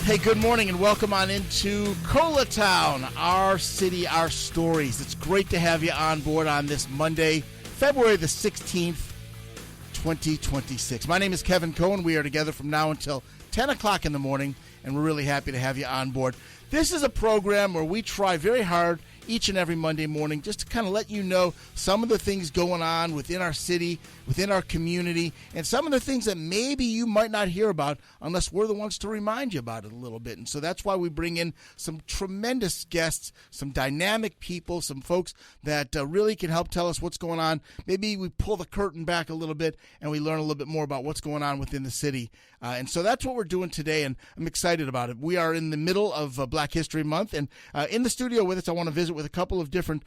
Hey, good morning and welcome on into Colatown, our city, our stories. It's great to have you on board on this Monday, February the 16th, 2026. My name is Kevin Cohen. We are together from now until 10 o'clock in the morning, and we're really happy to have you on board. This is a program where we try very hard each and every Monday morning just to kind of let you know some of the things going on within our city, within our community, and some of the things that maybe you might not hear about unless we're the ones to remind you about it a little bit. And so that's why we bring in some tremendous guests, some dynamic people, some folks that really can help tell us what's going on. Maybe we pull the curtain back a little bit and we learn a little bit more about what's going on within the city. And so that's what we're doing today, and I'm excited about it. We are in the middle of Black History Month, and in the studio with us, I want to visit with a couple of different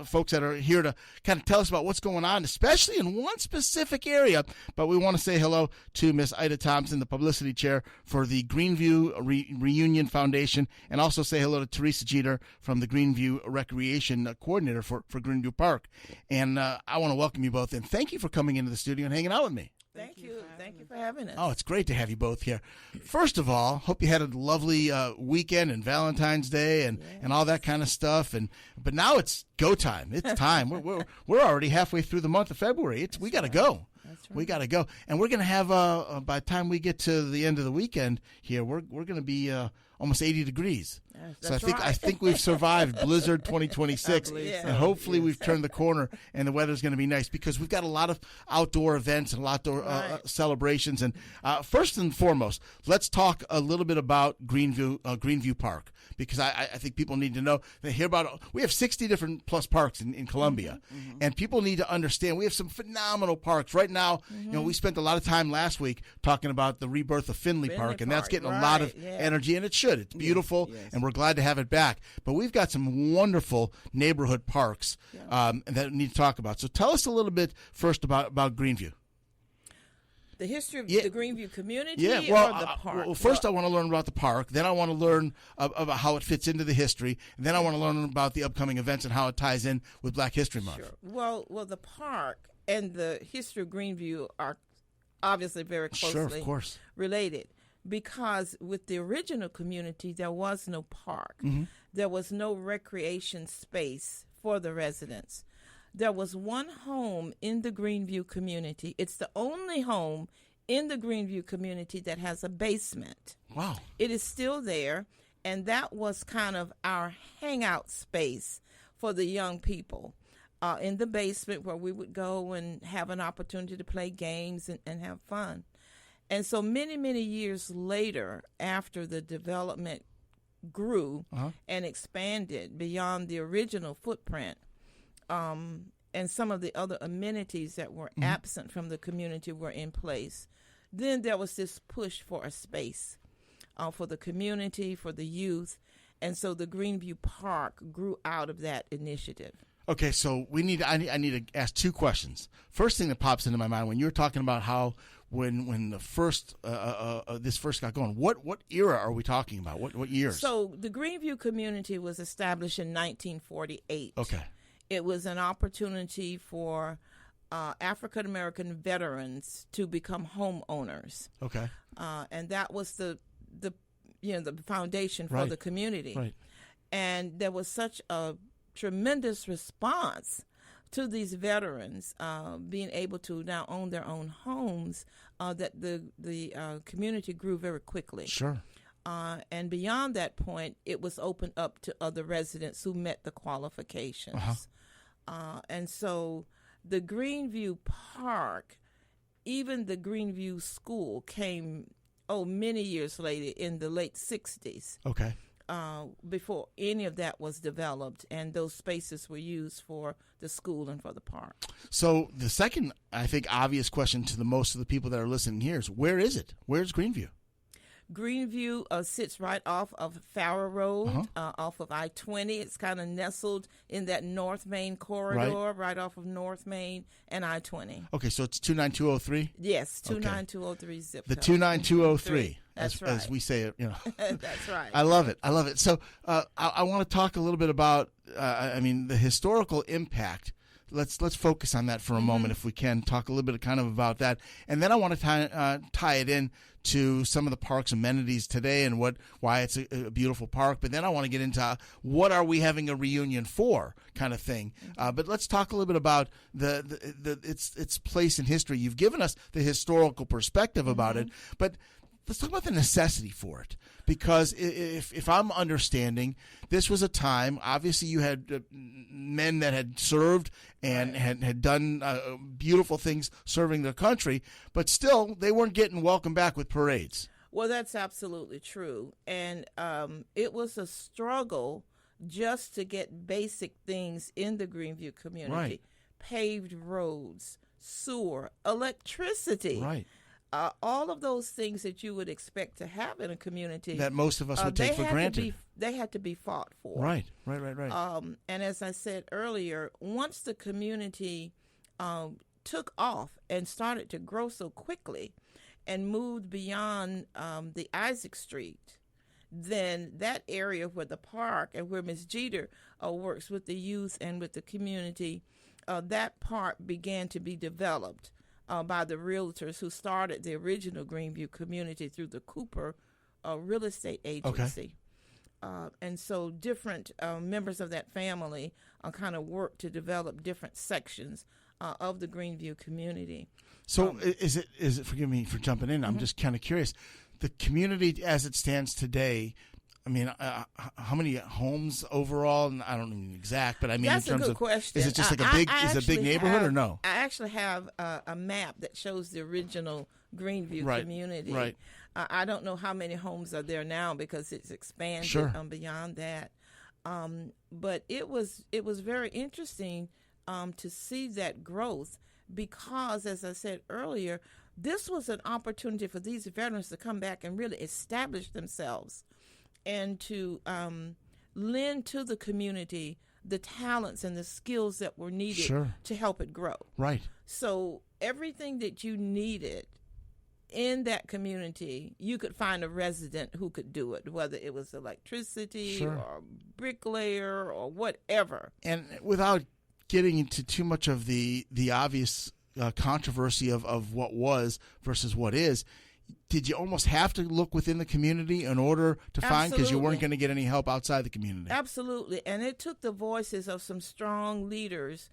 folks that are here to kind of tell us about what's going on, especially in one specific area. But we want to say hello to Miss Ida Thompson, the publicity chair for the Greenview Reunion Foundation, and also say hello to Teresa Jeter from the Greenview Recreation Coordinator for Greenview Park. And I want to welcome you both, and thank you for coming into the studio and hanging out with me. Thank you. Thank you for having us. Oh, it's great to have you both here. First of all, hope you had a lovely weekend and Valentine's Day and all that kind of stuff. But now it's go time. It's time. We're already halfway through the month of February. We got to go. That's right. We got to go. And we're going to have by the time we get to the end of the weekend here, we're going to be almost 80 degrees. So I think we've survived Blizzard 2026, and hopefully we've turned the corner, and the weather's going to be nice because we've got a lot of outdoor events and outdoor celebrations. And first and foremost, let's talk a little bit about Greenview Park, because I think people need to know. They hear about we have 60 different plus parks in Columbia, and people need to understand we have some phenomenal parks right now. You know, we spent a lot of time last week talking about the rebirth of Finley Park, and that's getting a lot of energy, and it should. It's beautiful, and we're glad to have it back. But we've got some wonderful neighborhood parks that we need to talk about. So tell us a little bit first about Greenview. The history of the Greenview community or the park? Well, first I want to learn about the park. Then I want to learn about how it fits into the history. And then I want to learn about the upcoming events and how it ties in with Black History Month. Sure. Well, the park and the history of Greenview are obviously very closely related. Because with the original community, there was no park. There was no recreation space for the residents. There was one home in the Greenview community. It's the only home in the Greenview community that has a basement. Wow. It is still there, and that was kind of our hangout space for the young people. In the basement where we would go and have an opportunity to play games and have fun. And so many, many years later, after the development grew and expanded beyond the original footprint, and some of the other amenities that were absent from the community were in place, then there was this push for a space for the community, for the youth. And so the Greenview Park grew out of that initiative. Okay, so I need to ask two questions. First thing that pops into my mind when you're talking about how when the first this first got going, what era are we talking about? What years? So the Greenview community was established in 1948. Okay, it was an opportunity for African American veterans to become homeowners. Okay, and that was the foundation for the community. Right, and there was such a tremendous response to these veterans being able to now own their own homes that the community grew very quickly. Sure. And beyond that point, it was opened up to other residents who met the qualifications. And so the Greenview Park, even the Greenview School came, many years later in the late 60s. Okay. Before any of that was developed, and those spaces were used for the school and for the park. So the second, I think, obvious question to most of the people that are listening here is, where is it? Where's Greenview? Greenview sits right off of Farrer Road, off of I-20. It's kind of nestled in that North Main corridor, right off of North Main and I-20. Okay, so it's 29203? Yes, 29203 zip code. The 29203. That's right. As we say it, That's right. I love it. So I want to talk a little bit about, the historical impact let's focus on that for a moment, if we can. Talk a little bit kind of about that, and then I want to tie it in to some of the park's amenities today and why it's a beautiful park. But then I want to get into what are we having a reunion for, kind of thing. But let's talk a little bit about its place in history. You've given us the historical perspective about it, but let's talk about the necessity for it. Because if I'm understanding, this was a time, obviously you had men that had served and had done beautiful things serving their country, but still they weren't getting welcomed back with parades. Well, that's absolutely true. And it was a struggle just to get basic things in the Greenview community. Right. Paved roads, sewer, electricity. Right. All of those things that you would expect to have in a community that most of us would take for granted. They had to be fought for. Right. And as I said earlier, once the community took off and started to grow so quickly and moved beyond the Isaac Street, then that area where the park and where Ms. Jeter works with the youth and with the community, that part began to be developed by the realtors who started the original Greenview community through the Cooper Real Estate Agency. And so different members of that family kind of worked to develop different sections of the Greenview community. So is it, forgive me for jumping in, I'm just kind of curious, the community as it stands today, I mean, how many homes overall? I don't know exact, but I mean, that's in terms a good of, question. is it just like is it a big neighborhood or no? I actually have a map that shows the original Greenview community. Right. I don't know how many homes are there now because it's expanded beyond that. But it was very interesting to see that growth because, as I said earlier, this was an opportunity for these veterans to come back and really establish themselves and to lend to the community the talents and the skills that were needed to help it grow. Right. So everything that you needed in that community, you could find a resident who could do it, whether it was electricity or bricklayer or whatever. And without getting into too much of the obvious controversy of what was versus what is, did you almost have to look within the community in order to find, because you weren't going to get any help outside the community? Absolutely. And it took the voices of some strong leaders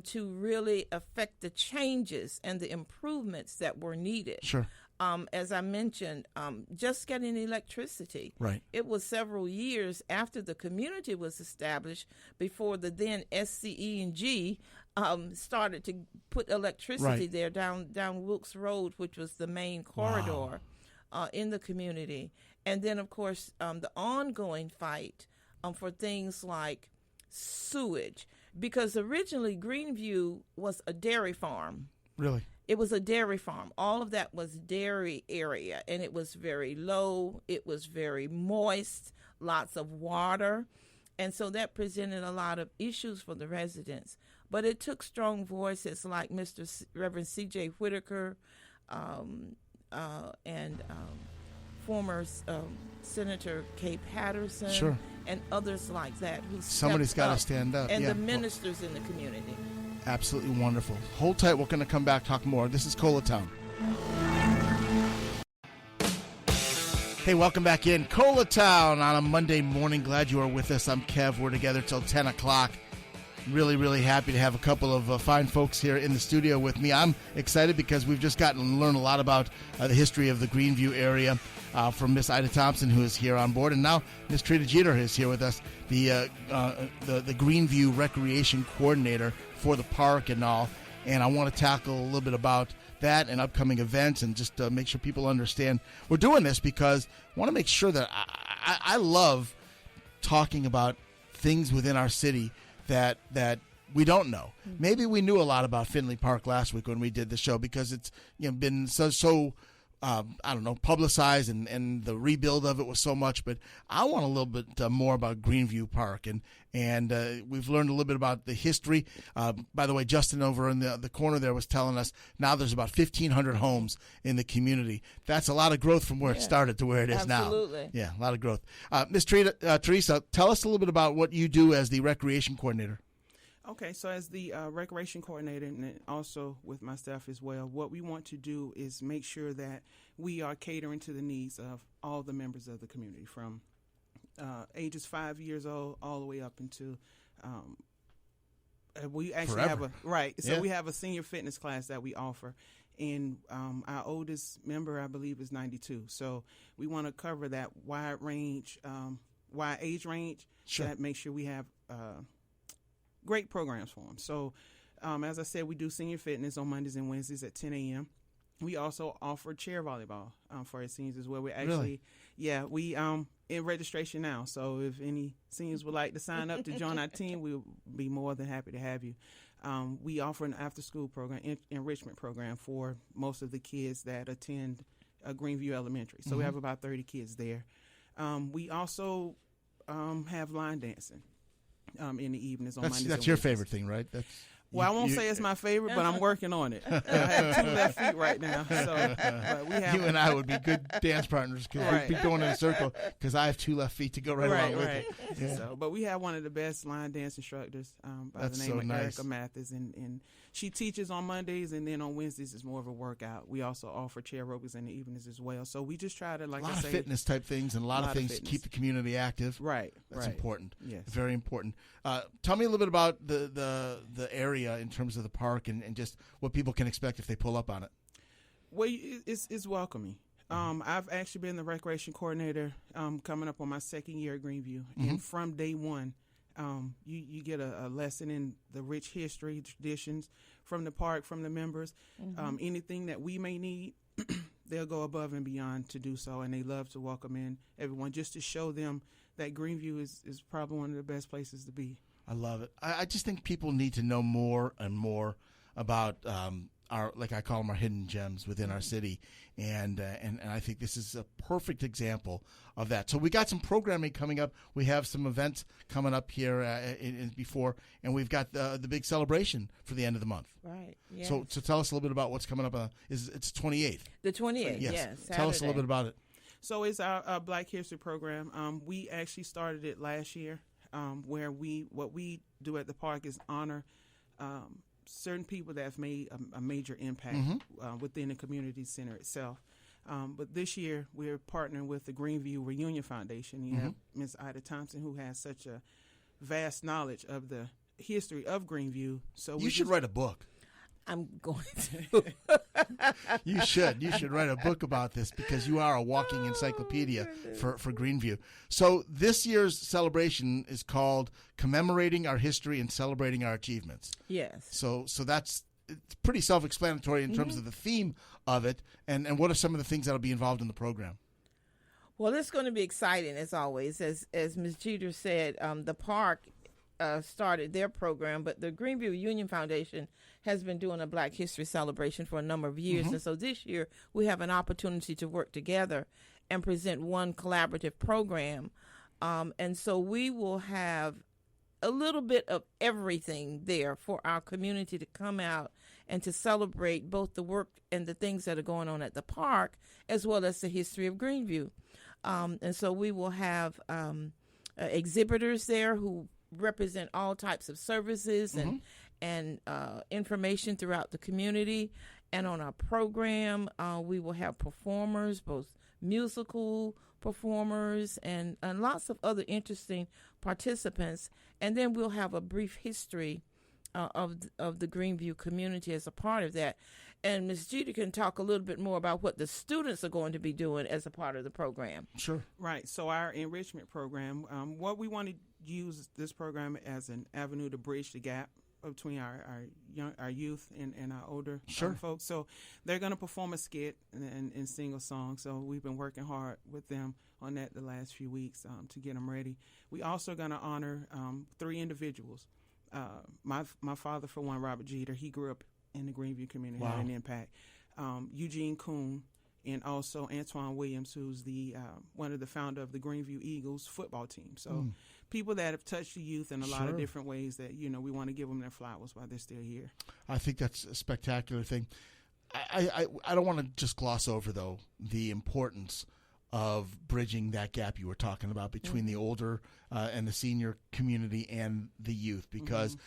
to really affect the changes and the improvements that were needed. Sure. As I mentioned, just getting electricity. Right. It was several years after the community was established before the then SCE&G started to put electricity there down Wilkes Road, which was the main corridor in the community. And then, of course, the ongoing fight for things like sewage, because originally Greenview was a dairy farm. Really? It was a dairy farm. All of that was dairy area, and it was very low. It was very moist, lots of water. And so that presented a lot of issues for the residents. But it took strong voices like Reverend C.J. Whitaker and former Senator Kay Patterson and others like that. Somebody's got to stand up. And the ministers in the community. Absolutely wonderful. Hold tight. We're going to come back, talk more. This is Colatown. Hey, welcome back in. Colatown on a Monday morning. Glad you are with us. I'm Kev. We're together till 10 o'clock. Really, really happy to have a couple of fine folks here in the studio with me. I'm excited because we've just gotten to learn a lot about the history of the Greenview area from Miss Ida Thompson, who is here on board, and now Miss Teresa Jeter is here with us, the Greenview Recreation Coordinator for the park and all. And I want to tackle a little bit about that and upcoming events and just make sure people understand we're doing this because I want to make sure that I love talking about things within our city that we don't know. Maybe we knew a lot about Finley Park last week when we did the show because it's been so I don't know, publicized and the rebuild of it was so much. But I want a little bit more about Greenview Park and we've learned a little bit about the history. By the way, Justin over in the corner there was telling us now there's about 1,500 homes in the community. That's a lot of growth from where it started to where it is now. Absolutely. Yeah, a lot of growth. Miss Teresa, tell us a little bit about what you do as the recreation coordinator. Okay, so as the recreation coordinator and also with my staff as well, what we want to do is make sure that we are catering to the needs of all the members of the community from ages 5 years old all the way up into we actually Forever. we have a senior fitness class that we offer, and our oldest member, I believe, is 92. So we want to cover that wide age range to make sure we have great programs for them. So as I said, we do senior fitness on Mondays and Wednesdays at 10 a.m. We also offer chair volleyball for our seniors as well. We're actually, we in registration now. So if any seniors would like to sign up to join our team, we'll be more than happy to have you. We offer an after-school program, enrichment program for most of the kids that attend Greenview Elementary. So we have about 30 kids there. We also have line dancing in the evenings on Mondays and That's your Wednesdays. favorite thing, right? Well, I won't say it's my favorite, but I'm working on it. I have 2 left feet right now. So, but we have you and I would be good dance partners because we'd be going in a circle because I have 2 left feet to go along with it. Yeah. So, but we have one of the best line dance instructors by the name of Erica Mathis, and she teaches on Mondays, and then on Wednesdays it's more of a workout. We also offer chair aerobics in the evenings as well. So we just try to, like a lot I say, of fitness type things and a lot of things to keep the community active. Right. That's important. Yes. Very important. Tell me a little bit about the area in terms of the park and just what people can expect if they pull up on it. Well, it's welcoming. I've actually been the recreation coordinator coming up on my 2nd year at Greenview. And from day one, you get a lesson in the rich history, traditions from the park, from the members. Anything that we may need, they'll go above and beyond to do so. And they love to welcome in everyone just to show them that Greenview is probably one of the best places to be. I love it. I just think people need to know more and more about our, like I call them, our hidden gems within our city, and I think this is a perfect example of that. So we got some programming coming up. We have some events coming up here before, and we've got the big celebration for the end of the month. Right. Yes. So tell us a little bit about what's coming up. It's 28th. The 28th. Yes. Yes. Tell us a little bit about it. So it's our Black History program. We actually started it last year. Where what we do at the park is honor certain people that have made a major impact within the community center itself. But this year we're partnering with the Greenview Reunion Foundation. You have Ms. Ida Thompson, who has such a vast knowledge of the history of Greenview. So you should write a book. I'm going to. You should write a book about this because you are a walking encyclopedia for Greenview. So this year's celebration is called Commemorating Our History and Celebrating Our Achievements. Yes. So it's pretty self-explanatory in terms of the theme of it. And what are some of the things that will be involved in the program? Well, it's going to be exciting as always. As Ms. Jeter said, the park started their program, but the Greenview Union Foundation has been doing a Black History celebration for a number of years. And so this year we have an opportunity to work together and present one collaborative program. And so we will have a little bit of everything there for our community to come out and to celebrate both the work and the things that are going on at the park, as well as the history of Greenview. And so we will have exhibitors there who represent all types of services and information throughout the community. And on our program, we will have performers, both musical performers and lots of other interesting participants. And then we'll have a brief history of the Greenview community as a part of that. And Ms. Jeter can talk a little bit more about what the students are going to be doing as a part of the program. Sure. Right. So our enrichment program, what we want to use this program as an avenue to bridge the gap between our youth and our older folks. So they're going to perform a skit and sing a song. So we've been working hard with them on that the last few weeks to get them ready. We also going to honor 3 individuals. My father, for one, Robert Jeter, he grew up in the Greenview community, had an impact. Eugene Kuhn, and also Antoine Williams, who's the one of the founder of the Greenview Eagles football team. So people that have touched the youth in a lot of different ways that, we want to give them their flowers while they're still here. I think that's a spectacular thing. I don't want to just gloss over, though, the importance of bridging that gap you were talking about between the older and the senior community and the youth, because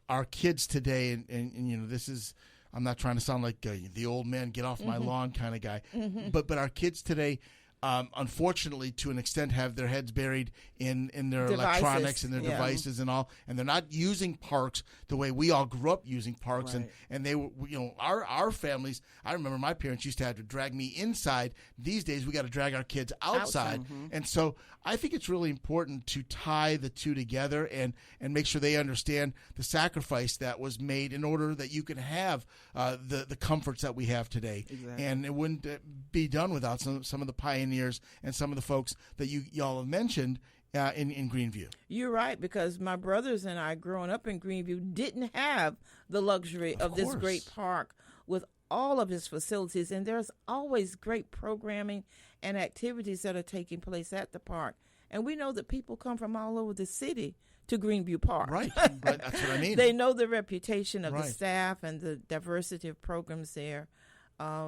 our kids today, and you know, this is, I'm not trying to sound like the old man, get off my lawn kind of guy, but our kids today, unfortunately, to an extent, have their heads buried in their electronics and their devices and all, and they're not using parks the way we all grew up using parks. Right. And they were, you know, our families, I remember my parents used to have to drag me inside. These days, we got to drag our kids outside. And so I think it's really important to tie the two together and make sure they understand the sacrifice that was made in order that you can have the comforts that we have today. Exactly. And it wouldn't be done without some of the pioneers and some of the folks that y'all have mentioned in Greenview. You're right, because my brothers and I, growing up in Greenview, didn't have the luxury of this great park with all of its facilities, and there's always great programming and activities that are taking place at the park. And we know that people come from all over the city to Greenview Park. Right, that's what I mean. They know the reputation of the staff and the diversity of programs there.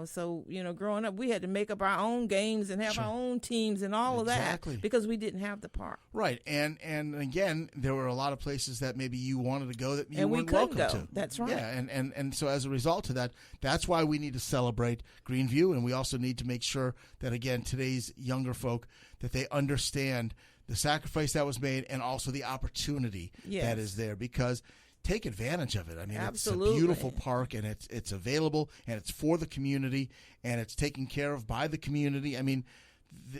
So, you know, growing up, we had to make up our own games and have our own teams and all of that because we didn't have the park. Right. And again, there were a lot of places that maybe you wanted to go that you weren't welcome to. That's right. Yeah, and so as a result of that, that's why we need to celebrate Greenview, and we also need to make sure that, again, today's younger folk, that they understand the sacrifice that was made and also the opportunity that is there, because take advantage of it. I mean, Absolutely. It's a beautiful park, and it's available, and it's for the community, and it's taken care of by the community. I mean,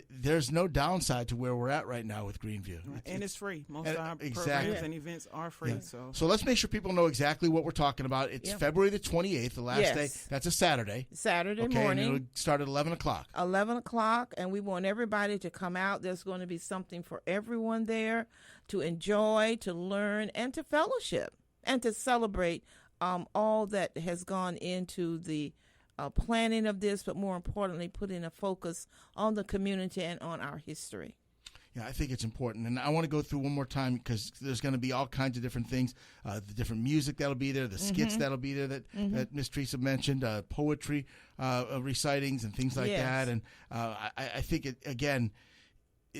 there's no downside to where we're at right now with Greenview. And it's free. Most of our programs and events are free. Yeah. So let's make sure people know exactly what we're talking about. It's February the 28th, the last day. That's a Saturday. Saturday morning. And it'll start at 11 o'clock. 11 o'clock, and we want everybody to come out. There's going to be something for everyone there to enjoy, to learn, and to fellowship, and to celebrate all that has gone into the planning of this, but more importantly, putting a focus on the community and on our history. Yeah, I think it's important. And I want to go through one more time because there's going to be all kinds of different things, the different music that'll be there, the skits that'll be there that Miss Teresa mentioned, poetry recitings and things like that. And I think, it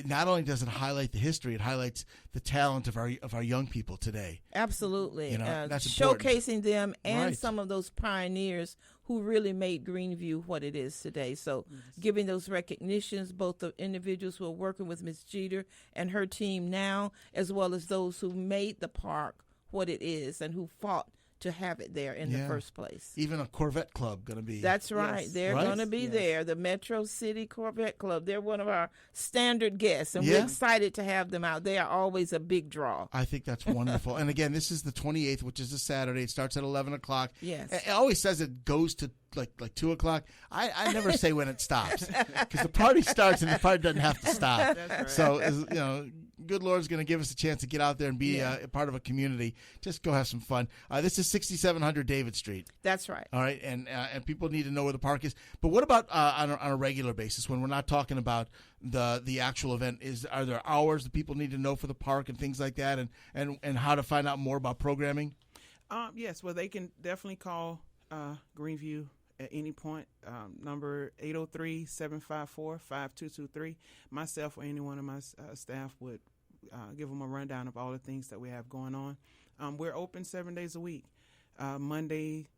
not only does it highlight the history, it highlights the talent of our young people today. Absolutely. You know, that's showcasing them and some of those pioneers who really made Greenview what it is today. So giving those recognitions, both the individuals who are working with Ms. Jeter and her team now, as well as those who made the park what it is and who fought to have it there in the first place. Even a Corvette Club going to be. That's right. Yes. They're going to be there. The Metro City Corvette Club. They're one of our standard guests, and we're excited to have them out. They are always a big draw. I think that's wonderful. And again, this is the 28th, which is a Saturday. It starts at 11 o'clock. Yes. It always says it goes to like 2 o'clock. I never say when it stops because the party starts and the party doesn't have to stop. That's right. So, you know, good Lord's going to give us a chance to get out there and be a part of a community. Just go have some fun. This is 6700 David Street. That's right. All right, and people need to know where the park is. But what about on a regular basis when we're not talking about the actual event? Are there hours that people need to know for the park and things like that, and how to find out more about programming? Yes, well, they can definitely call Greenview at any point. Number 803-754-5223. Myself or any one of my staff would give them a rundown of all the things that we have going on. We're open 7 days a week, Monday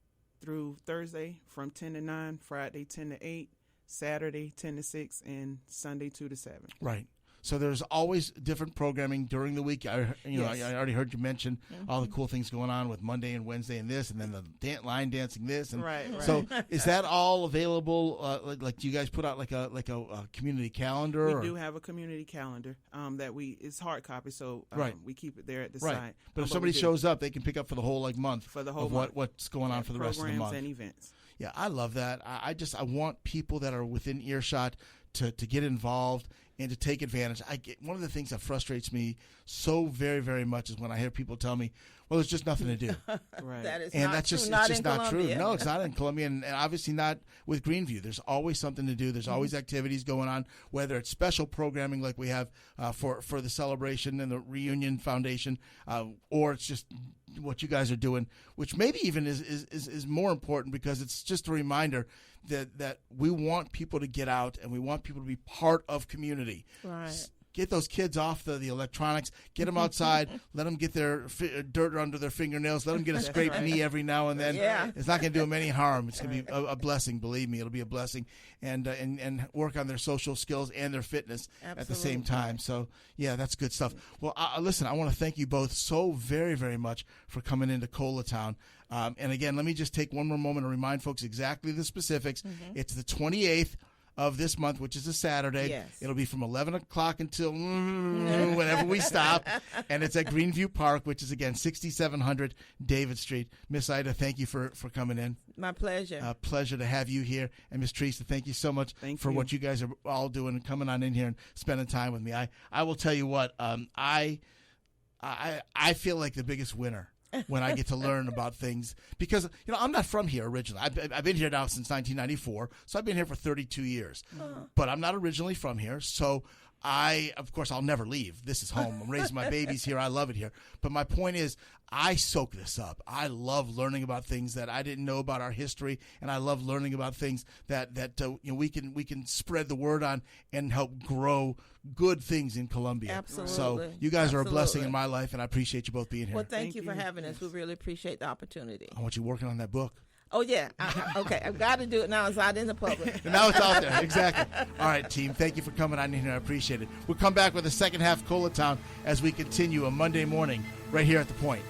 through Thursday from 10 to 9, Friday 10 to 8, Saturday 10 to 6, and Sunday 2 to 7. Right. So there's always different programming during the week. I already heard you mention all the cool things going on with Monday and Wednesday and this, and then the line dancing this. And right. So is that all available? Like do you guys put out like a community calendar? We do have a community calendar that it's hard copy, so we keep it there at the site. But if somebody shows up, they can pick up for the whole month for the whole of month. what's going on for the rest of the month. Programs and events. Yeah, I love that. I want people that are within earshot to get involved and to take advantage. One of the things that frustrates me so very, very much is when I hear people tell me, well, there's just nothing to do. Right. That is and not that's true. just Not it's in just not Columbia. true. No, it's not in Columbia, and obviously not with Greenview. There's always something to do. There's always activities going on, whether it's special programming like we have for the celebration and the Reunion Foundation, or it's just what you guys are doing, which maybe even is more important because it's just a reminder that we want people to get out and we want people to be part of community. Right. Get those kids off the electronics. Get them outside. Let them get their dirt under their fingernails. Let them get a scraped knee every now and then. Yeah. It's not going to do them any harm. It's going to be a blessing. Believe me, it'll be a blessing. And work on their social skills and their fitness at the same time. So, yeah, that's good stuff. Well, listen, I want to thank you both so very, very much for coming into Colatown. And again, let me just take one more moment to remind folks exactly the specifics. It's the 28th of this month, which is a Saturday. Yes. It'll be from 11 o'clock until whenever we stop. And it's at Greenview Park, which is, again, 6700 David Street. Miss Ida, thank you for coming in. My pleasure. A pleasure to have you here. And Miss Teresa, thank you so much for what you guys are all doing and coming on in here and spending time with me. I will tell you what, I feel like the biggest winner when I get to learn about things, because I'm not from here originally. I've been here now since 1994, so I've been here for 32 years. But I'm not originally from here, so of course, I'll never leave. This is home. I'm raising my babies here. I love it here. But my point is, I soak this up. I love learning about things that I didn't know about our history, and I love learning about things that we can spread the word on and help grow good things in Columbia. Absolutely. So you guys are a blessing in my life, and I appreciate you both being here. Well, thank you for having us. We really appreciate the opportunity. I want you working on that book. Oh, yeah. Okay. I've got to do it now. It's out in the public. Now it's out there. Exactly. All right, team. Thank you for coming on in here. I appreciate it. We'll come back with the second half of Colatown as we continue a Monday morning right here at The Point.